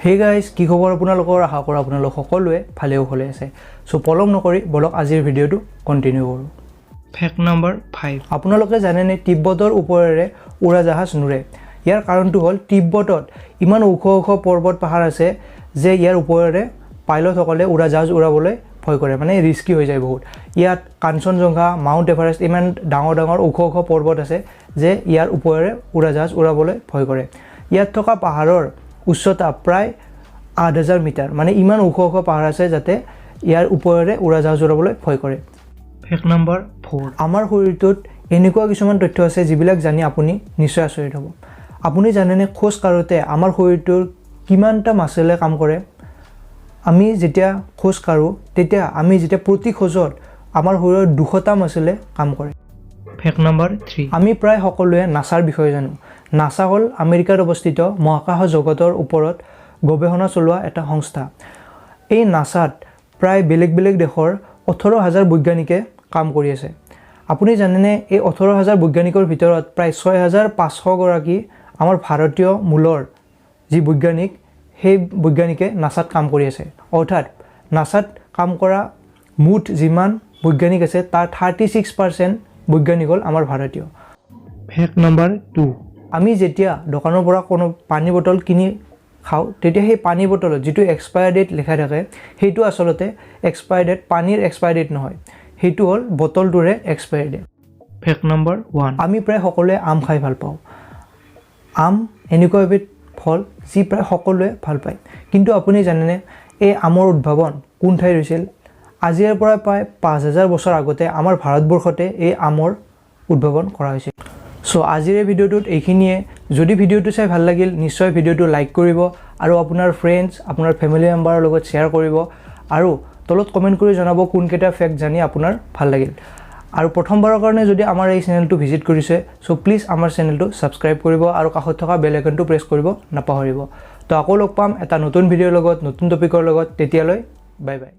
Hey guys, কি খবৰ আপোনালোকৰ আশা কৰোঁ আপোনালোক সকলোৱে ভালে কুশলে আছে সো পলম নকৰি বলক আজিৰ ভিডিওটো কন্টিনিউ কৰো ফেক্ট নম্বৰ 5 আপোনালোকে জানেনে তিব্বতৰ ওপৰেৰে উৰাজাহাজ নুৰে ইয়াৰ কাৰণটো হ'ল তিব্বতত ইমান ওখ ওখ পৰ্বত পাহাৰ আছে যে ইয়াৰ ওপৰেৰে পাইলট সকলে উৰাজাহাজ উৰাবলৈ ভয় কৰে মানে ৰিস্কি হৈ যায় বহুত ইয়াত কাঞ্চনজংঘা মাউণ্ট এভাৰেষ্ট ইমান ডাঙৰ ডাঙৰ ওখ ওখ পৰ্বত আছে যে ইয়াৰ ওপৰেৰে উৰাজাহাজ উৰাবলৈ ভয় কৰে ইয়াত থকা পাহাৰৰ উচ্চতা প্ৰায় 8000 মিটাৰ মানে ইমান ওখ ওখ পাহাৰ আছে যাতে ইয়াৰ ওপৰেৰে উৰাজাহাজ উৰাবলৈ ভয় কৰে ফেক্ট নম্বৰ 4 আমাৰ শৰীৰটোত এনেকুৱা কিছুমান তথ্য আছে যিবিলাক জানি আপুনি নিশ্চয় আচৰিত হ'ব আপুনি জানেনে খোজ কাঢ়োতে আমাৰ শৰীৰটোৰ কিমানটা মাসলে কাম কৰে আমি যেতিয়া খোজ কাঢ়ো তেতিয়া আমি যেতিয়া প্ৰতি খোজত আমাৰ শৰীৰৰ 200টা মাসলে কাম কৰে ফেক্ট নম্বৰ 3 আমি প্ৰায় সকলোৱে নাসাৰ বিষয়ে জানো নাসা হ'ল আমেৰিকাৰ অৱস্থিত মহাকাশ জগতৰ ওপৰত গৱেষণা চলোৱা এটা সংস্থা এই নাসাত প্ৰায় বেলেগ বেলেগ দেশৰ 18000 বৈজ্ঞানিকে কাম কৰি আছে আপুনি জানেনে এই 18000 বৈজ্ঞানিকৰ ভিতৰত প্ৰায় 6500 গৰাকী আমাৰ ভাৰতীয় মূলৰ যি বৈজ্ঞানিক সেই বৈজ্ঞানিকে নাসাত কাম কৰি আছে অৰ্থাৎ নাসাত কাম কৰা মুঠ যিমান বৈজ্ঞানিক আছে তাৰ 36% বৈজ্ঞানিক হ'ল আমাৰ ভাৰতীয় ফেক্ট নম্বৰ 2 আমি যেতিয়া দোকানৰ পৰা কোনো পানী বটল কিনি খাও তেতিয়া সেই পানী বটলত যেটো এক্সপায়াৰ ডেট লেখা থাকে হেতু আসলতে এক্সপায়াৰ ডেট পানীৰ এক্সপায়াৰ ডেট নহয় হেতু হ'ল বটলটোৰে এক্সপায়াৰ ডেট ফেক্ট নম্বৰ 1 আমি প্ৰায় সকলোৱে আম খাই ভাল পাওঁ আম এনেকুৱা এবিধ ফল যি প্ৰায় সকলোৱে ভাল পায় কিন্তু আপুনি জানেনে এই আমৰ উদ্ভাৱন কোন ঠাইত হৈছিল আজিৰ পৰা প্ৰায় 5000 বছৰ আগতে আমাৰ ভাৰতবৰ্ষতে এই আমৰ উদ্ভাৱন কৰা হৈছিল সো আজিৰ এই ভিডিওটোত এইখিনিয়ে যদি ভিডিওটো চাই ভাল লাগিল নিশ্চয় ভিডিওটো লাইক কৰিব আৰু আপোনাৰ ফ্ৰেন্ডছ আপোনাৰ ফ্যামিলি মেম্বাৰৰ লগত শেয়াৰ কৰিব আৰু তলত কমেন্ট কৰি জনাব কোন কেটা ফেক্ট জানি আপোনাৰ ভাল লাগিল আৰু প্ৰথমবাৰৰ কাৰণে যদি আমাৰ এই চেনেলটো ভিজিট কৰিছে সো প্লিজ আমাৰ চেনেলটো সাবস্ক্ৰাইব কৰিব আৰু কাষত থকা বেল আইকনটো প্ৰেছ কৰিব নাপাহৰিব তো আকৌ লগ পাম এটা নতুন ভিডিওৰ লগত নতুন টপিকৰ লগত তেতিয়ালৈ বাই বাই